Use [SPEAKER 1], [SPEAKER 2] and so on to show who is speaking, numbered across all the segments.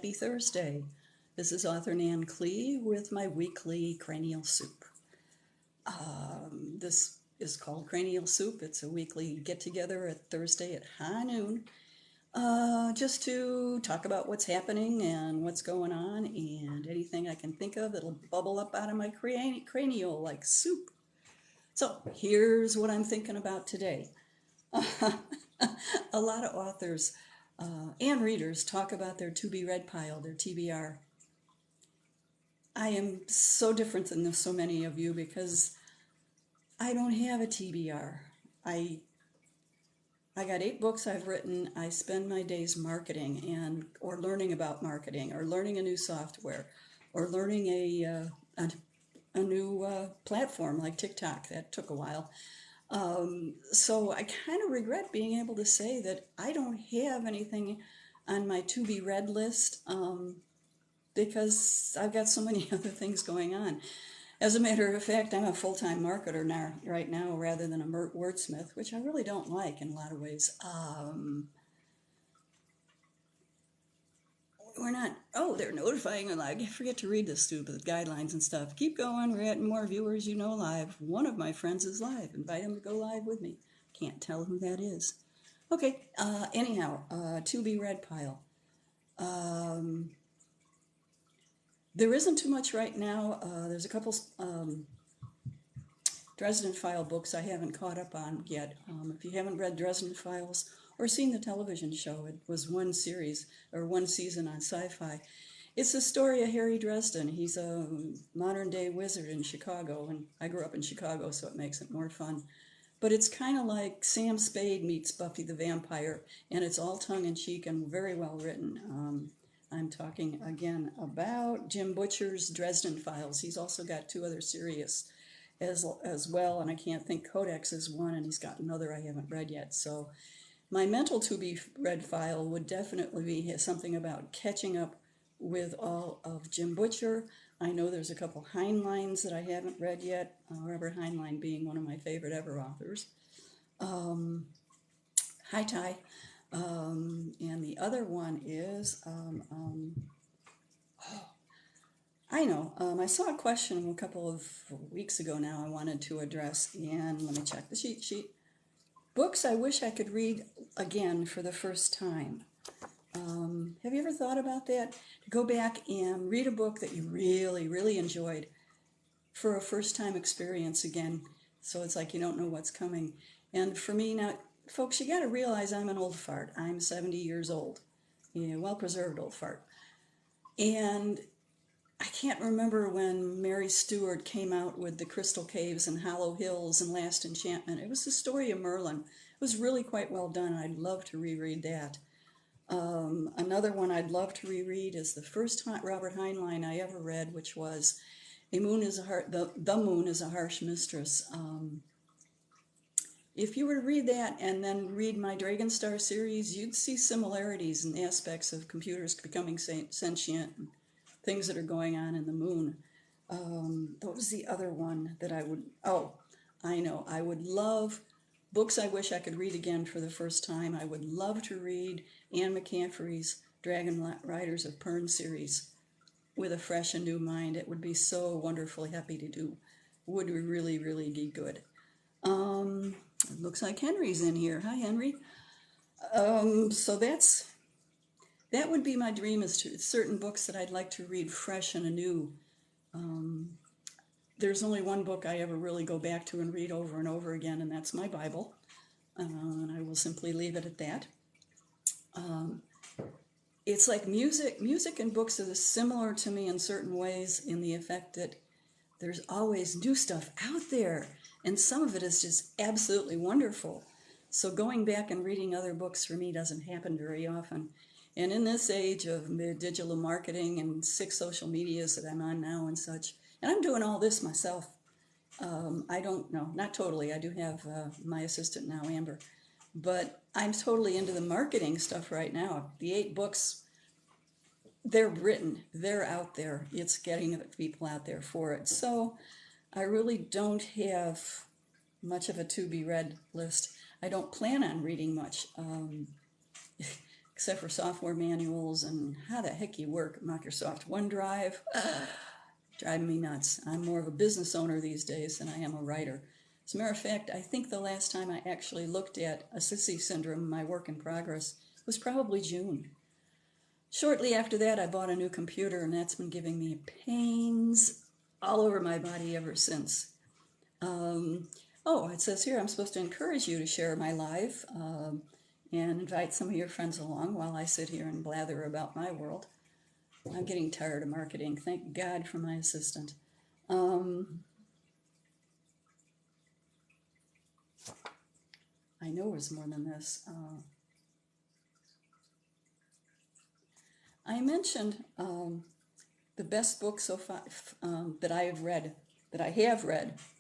[SPEAKER 1] Happy Thursday. This is author Nan Klee with my weekly Cranial Soup. This is called Cranial Soup. It's a weekly get-together at Thursday at high noon, just to talk about what's happening and what's going on and anything I can think of that'll bubble up out of my cranial like soup. So here's what I'm thinking about today. A lot of authors and readers talk about their to-be-read pile, their TBR. I am so different than so many of you because I don't have a TBR. I got 8 books I've written. I spend my days marketing or learning about marketing or learning a new software or learning a new platform like TikTok. That took a while. So I kind of regret being able to say that I don't have anything on my to-be-read list because I've got so many other things going on. As a matter of fact, I'm a full-time marketer right now rather than a wordsmith, which I really don't like in a lot of ways. We're not, oh, they're notifying, and I forget to read the stupid guidelines and stuff. Keep going, we're getting more viewers, live. One of my friends is live. Invite him to go live with me. Can't tell who that is. Okay, anyhow, to-be-read pile. There isn't too much right now. There's a couple Dresden File books I haven't caught up on yet. If you haven't read Dresden Files or seen the television show, it was one series or one season on Sci-Fi. It's the story of Harry Dresden. He's a modern-day wizard in Chicago, and I grew up in Chicago, so it makes it more fun. But it's kind of like Sam Spade meets Buffy the Vampire, and it's all tongue-in-cheek and very well written. I'm talking again about Jim Butcher's Dresden Files. He's also got 2 other series as well, and I can't think. Codex is one, and he's got another I haven't read yet. So my mental to-be-read file would definitely be something about catching up with all of Jim Butcher. I know there's a couple Heinleins that I haven't read yet, Robert Heinlein being one of my favorite ever authors. Hi, Ty. And the other one is, I know, I saw a question a couple of weeks ago now I wanted to address, and let me check the cheat sheet. Books I wish I could read again for the first time. Have you ever thought about that? To go back and read a book that you really, really enjoyed for a first-time experience again, so it's like you don't know what's coming. And for me now, folks, you got to realize I'm an old fart. I'm 70 years old, well-preserved old fart. And I can't remember when Mary Stuart came out with The Crystal Caves and Hollow Hills and Last Enchantment. It was the story of Merlin. It was really quite well done. I'd love to reread that. Another one I'd love to reread is the first Robert Heinlein I ever read, which was The Moon is a Harsh Mistress. If you were to read that and then read my Dragonstar series, you'd see similarities in aspects of computers becoming sentient and things that are going on in the moon. What was the other one that I would... Oh, I know. I would love books I wish I could read again for the first time. I would love to read Anne McCaffrey's Dragon Riders of Pern series with a fresh and new mind. It would be so wonderfully happy to do. Would really, really be good. It looks like Henry's in here. Hi, Henry. So that would be my dream, is to certain books that I'd like to read fresh and anew. There's only one book I ever really go back to and read over and over again, and that's my Bible. And I will simply leave it at that. It's like music. Music and books are similar to me in certain ways, in the effect that there's always new stuff out there, and some of it is just absolutely wonderful. So going back and reading other books for me doesn't happen very often. And in this age of digital marketing and 6 social medias that I'm on now and such, and I'm doing all this myself. I don't know, not totally. I do have my assistant now, Amber. But I'm totally into the marketing stuff right now. The 8 books, they're written, they're out there. It's getting the people out there for it. So I really don't have much of a to-be-read list. I don't plan on reading much. except for software manuals and how the heck you work Microsoft OneDrive. Driving me nuts. I'm more of a business owner these days than I am a writer. As a matter of fact, I think the last time I actually looked at a Sissy syndrome, my work in progress, was probably June. Shortly after that, I bought a new computer, and that's been giving me pains all over my body ever since. Oh, it says here I'm supposed to encourage you to share my live and invite some of your friends along while I sit here and blather about my world. I'm getting tired of marketing. Thank God for my assistant. I know it was more than this. I mentioned the best book so far that I have read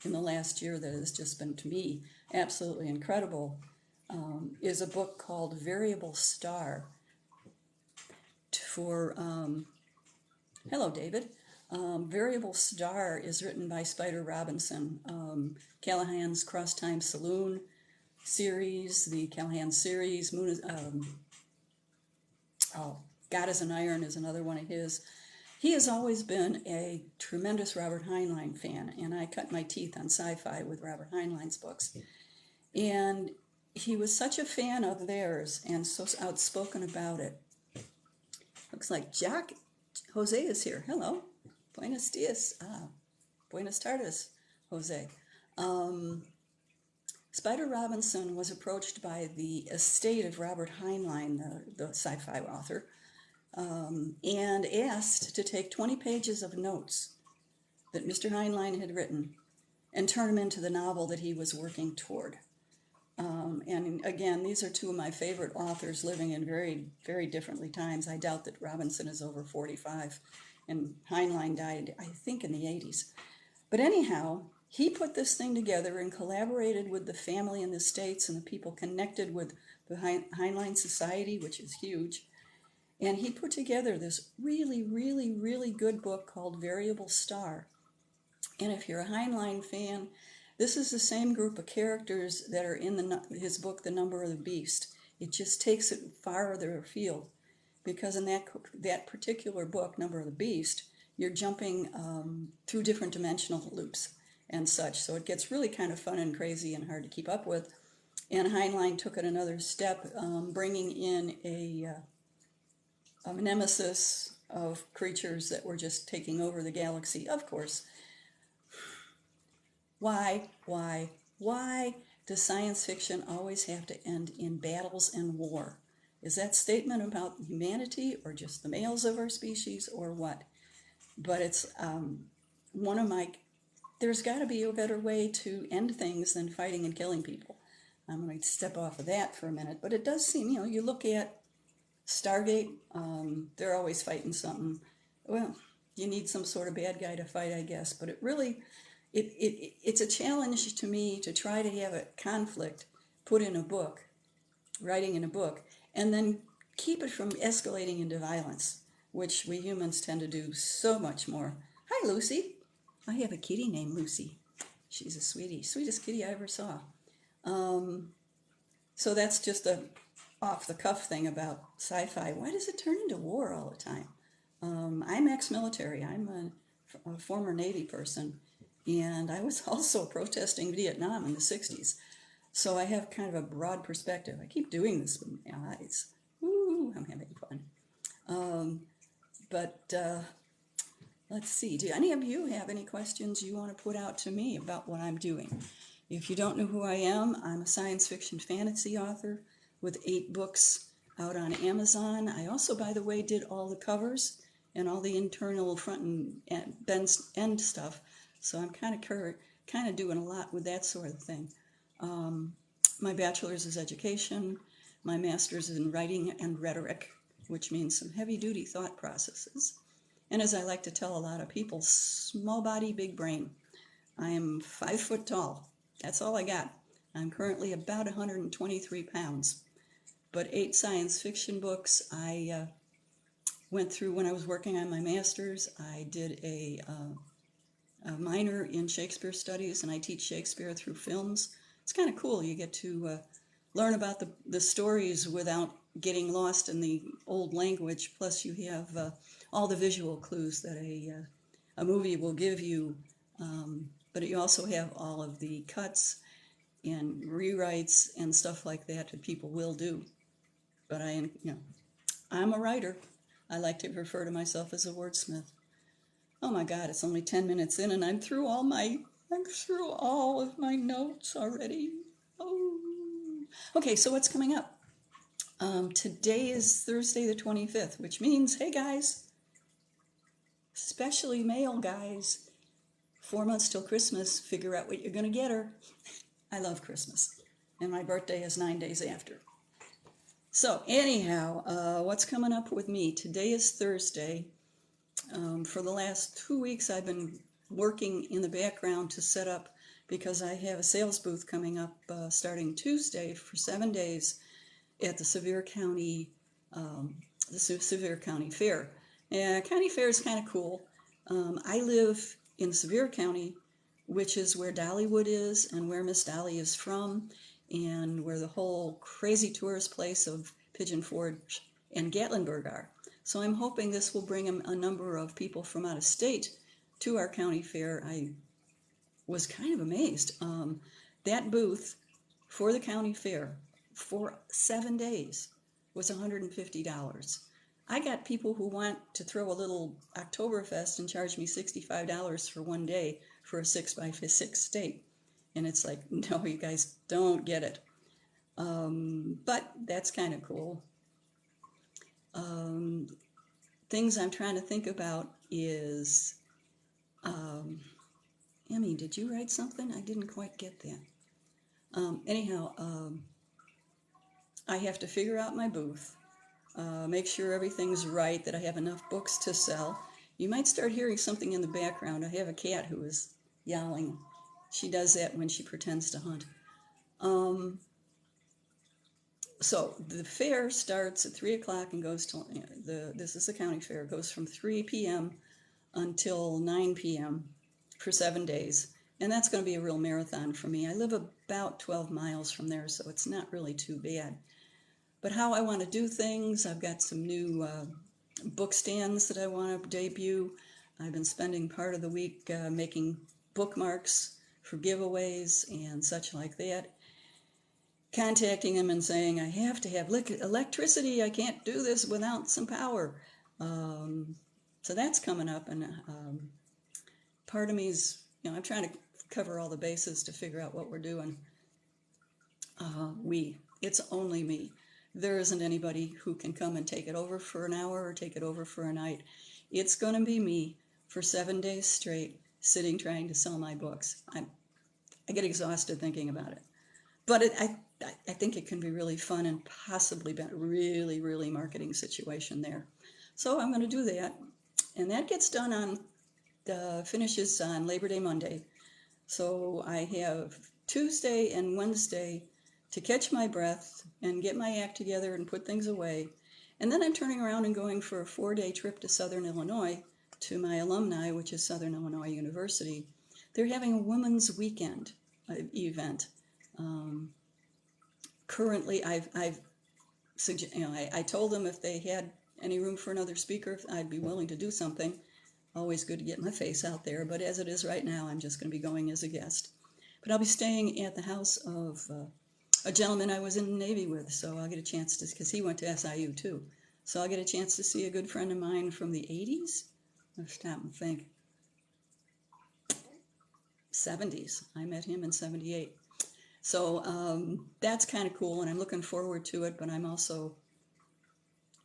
[SPEAKER 1] in the last year that has just been, to me, absolutely incredible, is a book called Variable Star for, hello, David. Variable Star is written by Spider Robinson. Callahan's Cross Time Saloon series, the Callahan series, God is an Iron is another one of his. He has always been a tremendous Robert Heinlein fan, and I cut my teeth on sci-fi with Robert Heinlein's books. And he was such a fan of theirs and so outspoken about it. Looks like Jose is here. Hello. Buenos dias. Buenas tardes, Jose. Spider Robinson was approached by the estate of Robert Heinlein, the sci-fi author, and asked to take 20 pages of notes that Mr. Heinlein had written and turn them into the novel that he was working toward. And again, these are two of my favorite authors living in very, very differently times. I doubt that Robinson is over 45, and Heinlein died, I think, in the 80s. But anyhow, he put this thing together and collaborated with the family in the States and the people connected with the Heinlein Society, which is huge. And he put together this really, really, really good book called Variable Star. And if you're a Heinlein fan, this is the same group of characters that are in his book, The Number of the Beast. It just takes it farther afield, because in that particular book, Number of the Beast, you're jumping through different dimensional loops and such. So it gets really kind of fun and crazy and hard to keep up with. And Heinlein took it another step, bringing in a nemesis of creatures that were just taking over the galaxy, of course. Why does science fiction always have to end in battles and war? Is that statement about humanity or just the males of our species or what? But it's there's got to be a better way to end things than fighting and killing people. I'm going to step off of that for a minute, but it does seem, you look at Stargate, they're always fighting something. Well, you need some sort of bad guy to fight, I guess, but it really, it's a challenge to me to try to have a conflict put in a book, writing in a book, and then keep it from escalating into violence, which we humans tend to do so much more. Hi, Lucy. I have a kitty named Lucy. She's a sweetie, sweetest kitty I ever saw. So that's just a off-the-cuff thing about sci-fi. Why does it turn into war all the time? I'm ex-military. I'm a former Navy person, and I was also protesting Vietnam in the 60s. So I have kind of a broad perspective. I keep doing this with my eyes. Woo, I'm having fun. Let's see. Do any of you have any questions you want to put out to me about what I'm doing? If you don't know who I am, I'm a science fiction fantasy author with 8 books out on Amazon. I also, by the way, did all the covers and all the internal front and end stuff. So I'm kind of doing a lot with that sort of thing. My bachelor's is education. My master's is in writing and rhetoric, which means some heavy-duty thought processes. And as I like to tell a lot of people, small body, big brain. I am 5 foot tall. That's all I got. I'm currently about 123 pounds. But 8 science fiction books. I went through when I was working on my master's. I did a minor in Shakespeare studies, and I teach Shakespeare through films. It's kind of cool. You get to learn about the stories without getting lost in the old language. Plus, you have all the visual clues that a movie will give you, but you also have all of the cuts and rewrites and stuff like that people will do. But I'm a writer. I like to refer to myself as a wordsmith. Oh my God, it's only 10 minutes in and I'm through all of my notes already. Oh. Okay, so what's coming up? Today is Thursday the 25th, which means, hey guys, especially male guys, 4 months till Christmas, figure out what you're going to get her. I love Christmas, and my birthday is 9 days after. So anyhow, what's coming up with me? Today is Thursday. For the last 2 weeks, I've been working in the background to set up, because I have a sales booth coming up starting Tuesday for 7 days at the Sevier County Fair. Yeah, County Fair is kind of cool. I live in Sevier County, which is where Dollywood is and where Miss Dolly is from, and where the whole crazy tourist place of Pigeon Forge and Gatlinburg are. So I'm hoping this will bring a number of people from out of state to our county fair. I was kind of amazed. That booth for the county fair for 7 days was $150. I got people who want to throw a little Oktoberfest and charge me $65 for 1 day for a 6x6 steak. And it's like, no, you guys don't get it. But that's kind of cool. Things I'm trying to think about is, Emmy, did you write something? I didn't quite get that. Anyhow, I have to figure out my booth, make sure everything's right, that I have enough books to sell. You might start hearing something in the background. I have a cat who is yowling. She does that when she pretends to hunt. So the fair starts at 3 o'clock and goes till, this is the county fair, it goes from 3 p.m. until 9 p.m. for 7 days. And that's going to be a real marathon for me. I live about 12 miles from there, so it's not really too bad. But how I want to do things, I've got some new book stands that I want to debut. I've been spending part of the week making bookmarks for giveaways and such like that. Contacting them and saying, I have to have electricity. I can't do this without some power. So that's coming up, and part of me is, I'm trying to cover all the bases to figure out what we're doing. It's only me. There isn't anybody who can come and take it over for an hour or take it over for a night. It's going to be me for 7 days straight, sitting trying to sell my books. I get exhausted thinking about it. But I think it can be really fun and possibly be a really, really marketing situation there. So I'm going to do that. And that gets done finishes on Labor Day Monday. So I have Tuesday and Wednesday to catch my breath and get my act together and put things away. And then I'm turning around and going for a 4-day trip to Southern Illinois to my alumni, which is Southern Illinois University. They're having a women's weekend event. Currently, I told them if they had any room for another speaker, I'd be willing to do something. Always good to get my face out there, but as it is right now, I'm just going to be going as a guest. But I'll be staying at the house of a gentleman I was in the Navy with, so I'll get a chance to, because he went to SIU too. So I'll get a chance to see a good friend of mine from the 80s. Let's stop and think. 70s. I met him in 78. So that's kind of cool, and I'm looking forward to it, but I'm also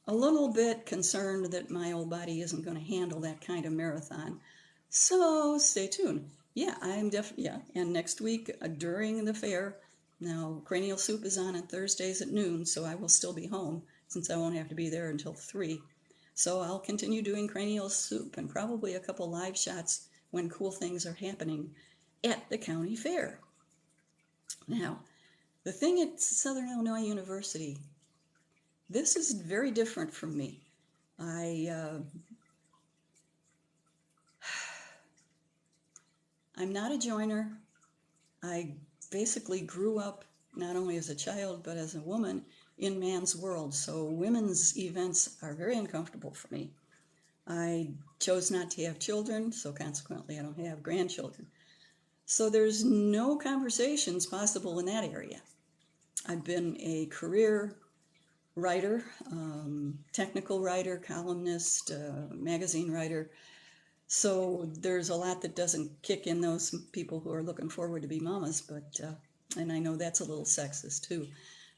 [SPEAKER 1] a little bit concerned that my old body isn't going to handle that kind of marathon. So stay tuned. Yeah, and next week during the fair, now Cranial Soup is on Thursdays at noon, so I will still be home since I won't have to be there until 3. So I'll continue doing Cranial Soup and probably a couple live shots when cool things are happening at the county fair. Now, the thing at Southern Illinois University, this is very different from me. I'm not a joiner. I basically grew up, not only as a child, but as a woman, in man's world, so women's events are very uncomfortable for me. I chose not to have children, so consequently I don't have grandchildren. So there's no conversations possible in that area. I've been a career writer, technical writer, columnist, magazine writer. So there's a lot that doesn't kick in those people who are looking forward to be mamas, but and I know that's a little sexist too.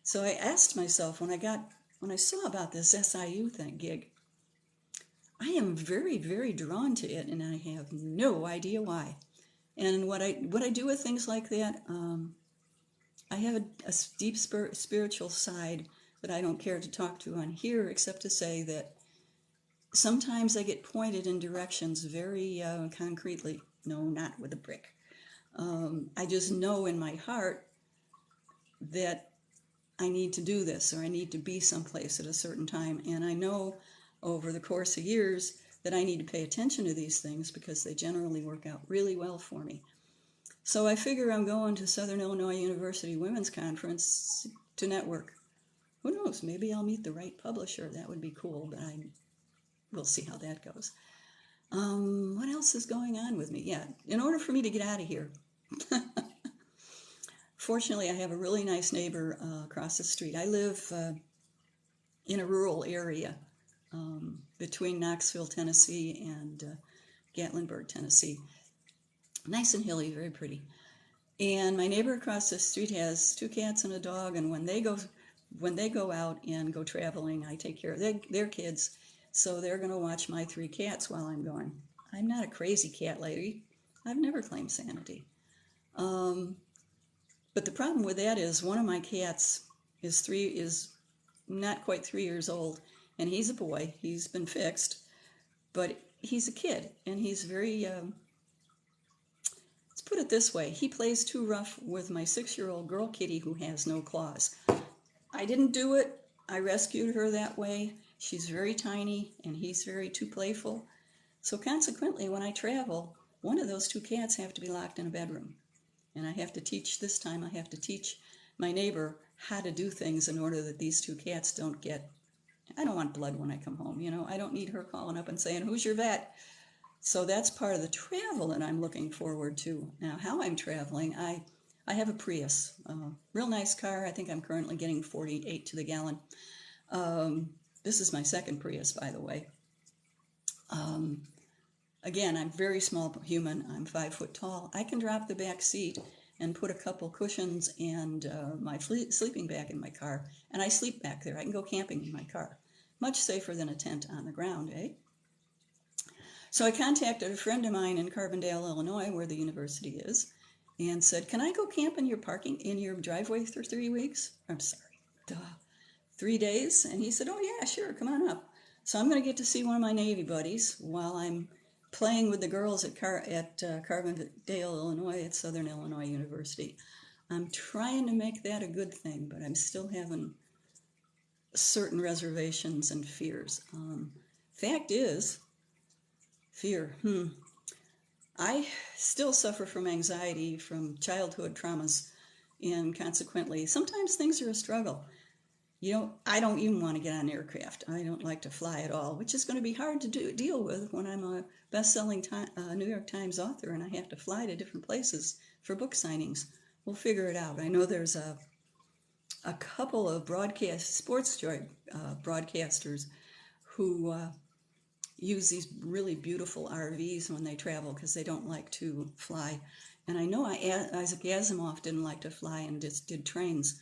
[SPEAKER 1] So I asked myself when I saw about this SIU gig, I am very, very drawn to it, and I have no idea why. And what I do with things like that, I have a deep spiritual side that I don't care to talk to on here, except to say that sometimes I get pointed in directions very concretely. No, not with a brick. I just know in my heart that I need to do this, or I need to be someplace at a certain time. And I know over the course of years that I need to pay attention to these things because they generally work out really well for me. So I figure I'm going to Southern Illinois University Women's Conference to network. Who knows? Maybe I'll meet the right publisher. That would be cool, but we'll see how that goes. What else is going on with me? Yeah, in order for me to get out of here, fortunately, I have a really nice neighbor across the street. I live in a rural area between Knoxville, Tennessee, and Gatlinburg, Tennessee. Nice and hilly, very pretty. And my neighbor across the street has 2 cats and a dog, and when they go out and go traveling, I take care of their kids, so they're going to watch my 3 cats while I'm gone. I'm not a crazy cat lady. I've never claimed sanity. But the problem with that is one of my cats is not quite 3 years old, and he's a boy. He's been fixed, but he's a kid, and he's very let's put it this way, he plays too rough with my 6-year-old girl kitty who has no claws. I didn't do it. I rescued her that way. She's very tiny, and he's very too playful. So consequently, when I travel, one of those 2 cats have to be locked in a bedroom. And I have to teach my neighbor how to do things in order that these 2 cats don't get, I don't want blood when I come home, I don't need her calling up and saying, who's your vet? So that's part of the travel that I'm looking forward to. Now, how I'm traveling, I have a Prius, real nice car. I think I'm currently getting 48 to the gallon. This is my second Prius, by the way. Again, I'm very small human. I'm 5 foot tall. I can drop the back seat and put a couple cushions and my sleeping bag in my car, and I sleep back there. I can go camping in my car. Much safer than a tent on the ground, eh? So I contacted a friend of mine in Carbondale, Illinois, where the university is, and said, can I go camp in your driveway for 3 weeks? I'm sorry, 3 days? And he said, oh yeah, sure, come on up. So I'm going to get to see one of my Navy buddies while I'm playing with the girls at Carbondale, Illinois, at Southern Illinois University. I'm trying to make that a good thing, but I'm still having certain reservations and fears. Fact is, fear. I still suffer from anxiety from childhood traumas, and consequently, sometimes things are a struggle. I don't even want to get on an aircraft. I don't like to fly at all, which is going to be hard to deal with when I'm a best-selling New York Times author and I have to fly to different places for book signings. We'll figure it out. I know there's a couple of sports joy broadcasters who use these really beautiful RVs when they travel because they don't like to fly. And I know Isaac Asimov didn't like to fly and just did trains.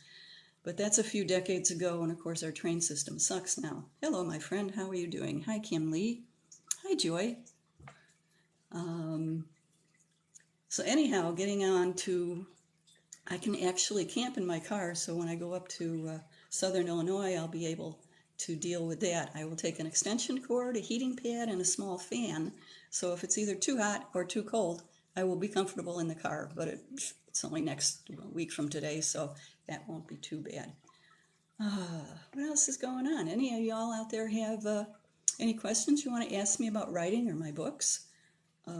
[SPEAKER 1] But that's a few decades ago, and of course our train system sucks now. Hello, my friend. How are you doing? Hi, Kim Lee. Hi, Joy. So anyhow, getting on to, I can actually camp in my car, so when I go up to Southern Illinois, I'll be able to deal with that. I will take an extension cord, a heating pad, and a small fan, so if it's either too hot or too cold, I will be comfortable in the car, but it's only next week from today, so that won't be too bad. What else is going on? Any of y'all out there have any questions you want to ask me about writing or my books? I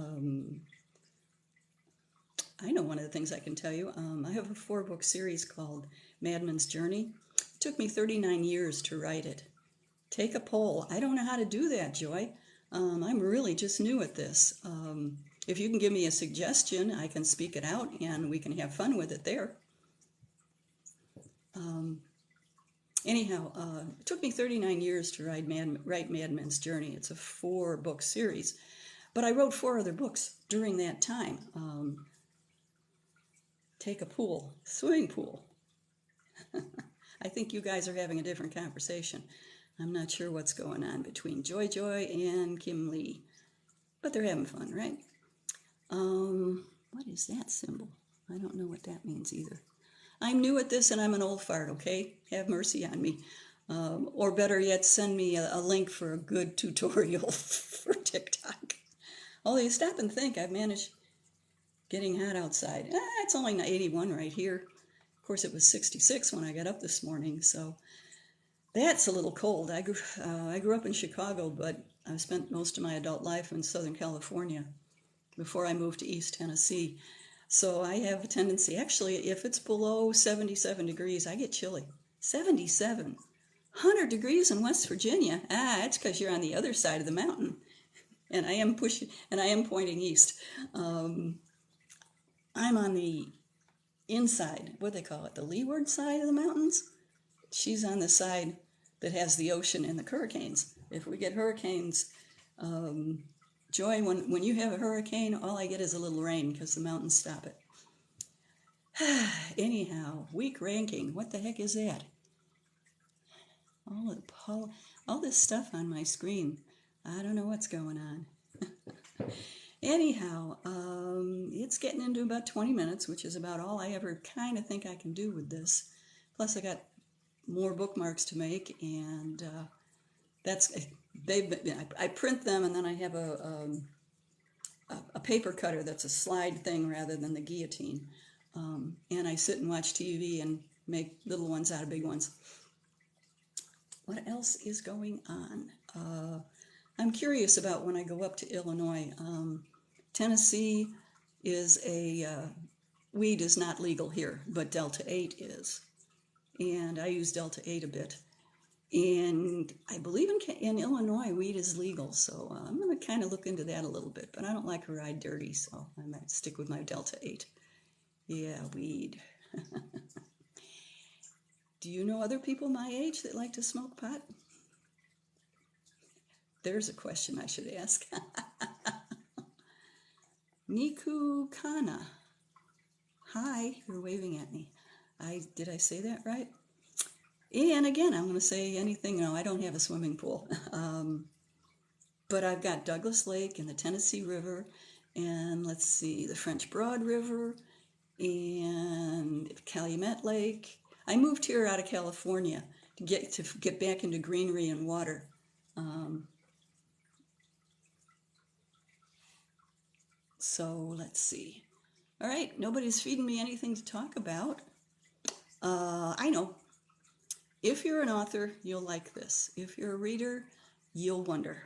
[SPEAKER 1] know one of the things I can tell you. I have a 4-book series called Madman's Journey. Took me 39 years to write it. Take a poll. I don't know how to do that, Joy. I'm really just new at this. If you can give me a suggestion, I can speak it out and we can have fun with it there. Anyhow, it took me 39 years to write Mad Men's Journey. It's a 4-book series. But I wrote 4 other books during that time. Take a pool, swimming pool. I think you guys are having a different conversation. I'm not sure what's going on between Joy and Kim Lee. But they're having fun, right? What is that symbol? I don't know what that means either. I'm new at this and I'm an old fart, okay? Have mercy on me. Or better yet, send me a link for a good tutorial for TikTok. Although you stop and think, I've managed getting hot outside. It's only 81 right here. Of course, it was 66 when I got up this morning, so that's a little cold. I grew up in Chicago, but I've spent most of my adult life in Southern California before I moved to East Tennessee. So I have a tendency, actually, if it's below 77 degrees, I get chilly. 77. 100 degrees in West Virginia. It's because you're on the other side of the mountain. And I am pointing east. I'm on the inside, what do they call it, the leeward side of the mountains? She's on the side that has the ocean and the hurricanes. If we get hurricanes, Joy, when you have a hurricane, all I get is a little rain because the mountains stop it. Anyhow, week ranking, what the heck is that? All this stuff on my screen. I don't know what's going on. Anyhow, it's getting into about 20 minutes, which is about all I ever kind of think I can do with this. Plus, I got more bookmarks to make, and I print them, and then I have a paper cutter that's a slide thing rather than the guillotine. And I sit and watch TV and make little ones out of big ones. What else is going on? I'm curious about when I go up to Illinois. Tennessee is weed is not legal here, but Delta 8 is. And I use Delta 8 a bit. And I believe in Illinois, weed is legal, so I'm going to kind of look into that a little bit. But I don't like to ride dirty, so I might stick with my Delta 8. Yeah, weed. Do you know other people my age that like to smoke pot? There's a question I should ask. Niku Kana. Hi, you're waving at me. Did I say that right? And again, I'm going to say anything. No, I don't have a swimming pool. But I've got Douglas Lake and the Tennessee River, and let's see, the French Broad River, and Calumet Lake. I moved here out of California to get back into greenery and water. So let's see. All right, nobody's feeding me anything to talk about. I know. If you're an author, you'll like this. If you're a reader, you'll wonder.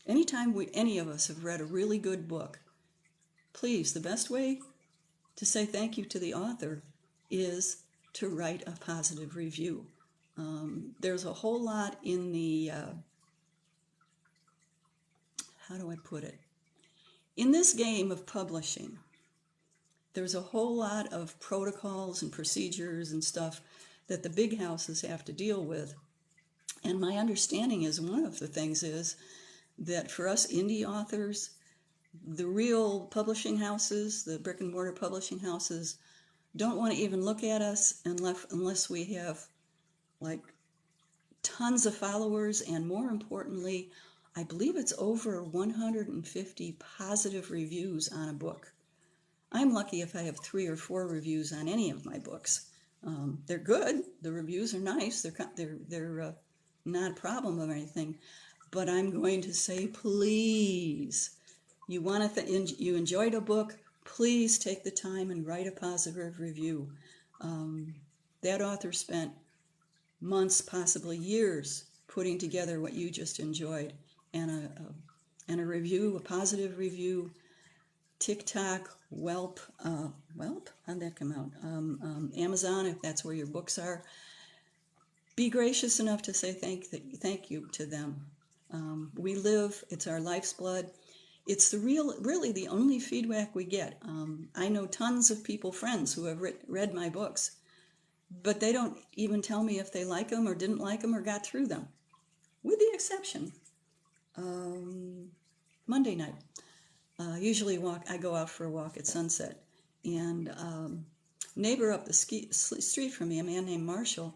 [SPEAKER 1] Anytime any of us have read a really good book, please, the best way to say thank you to the author is to write a positive review. There's a whole lot in the, how do I put it? In this game of publishing, there's a whole lot of protocols and procedures and stuff that the big houses have to deal with. And my understanding is one of the things is that for us indie authors, the real publishing houses, the brick and mortar publishing houses, don't want to even look at us unless we have like tons of followers, and more importantly, I believe it's over 150 positive reviews on a book. I'm lucky if I have 3 or 4 reviews on any of my books. They're good. The reviews are nice. They're not a problem or anything. But I'm going to say, please, you enjoyed a book, please take the time and write a positive review. That author spent months, possibly years, putting together what you just enjoyed, and a review, a positive review, TikTok, Whelp, how'd that come out? Amazon, if that's where your books are. Be gracious enough to say thank you to them. We live, it's our life's blood. It's really the only feedback we get. I know tons of people, friends, who have read my books, but they don't even tell me if they like them or didn't like them or got through them, with the exception Monday night. Usually I go out for a walk at sunset, and neighbor up the street from me, a man named Marshall,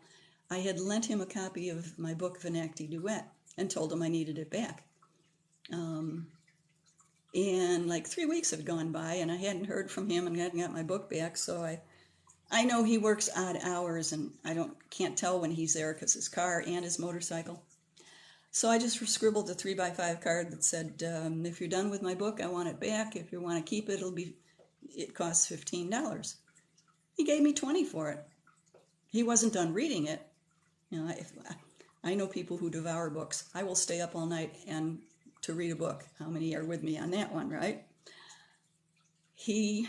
[SPEAKER 1] I had lent him a copy of my book Venacti Duet and told him I needed it back. And like 3 weeks had gone by and I hadn't heard from him and hadn't got my book back, so I know he works odd hours and can't tell when he's there because his car and his motorcycle. So I just scribbled a 3x5 card that said, if you're done with my book, I want it back. If you want to keep it, it costs $15. He gave me $20 for it. He wasn't done reading it. I know people who devour books. I will stay up all night and to read a book. How many are with me on that one, right? He's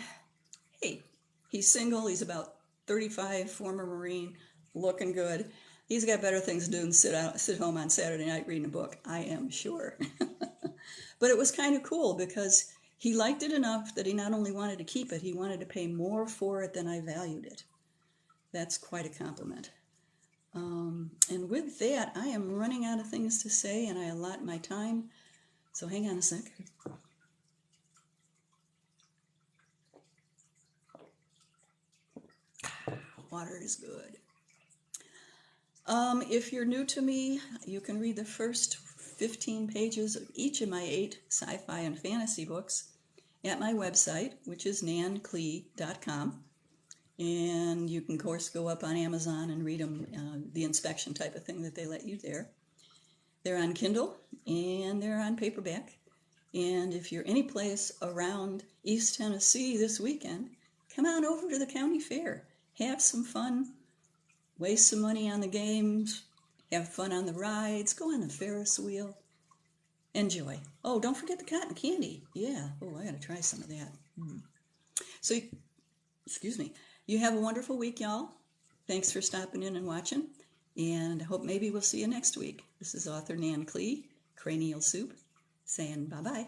[SPEAKER 1] single. He's about 35, former Marine, looking good. He's got better things to do than sit home on Saturday night reading a book, I am sure. But it was kind of cool because he liked it enough that he not only wanted to keep it, he wanted to pay more for it than I valued it. That's quite a compliment. And with that, I am running out of things to say, and I allot my time. So hang on a sec. Water is good. If you're new to me, you can read the first 15 pages of each of my 8 sci-fi and fantasy books at my website, which is nanklee.com. And you can, of course, go up on Amazon and read them, the inspection type of thing that they let you there. They're on Kindle and they're on paperback. And if you're any place around East Tennessee this weekend, come on over to the county fair. Have some fun. Waste some money on the games. Have fun on the rides. Go on the Ferris wheel. Enjoy. Oh, don't forget the cotton candy. Yeah. Oh, I got to try some of that. So, excuse me. You have a wonderful week, y'all. Thanks for stopping in and watching. And I hope maybe we'll see you next week. This is author Nan Klee, Cranial Soup, saying bye-bye.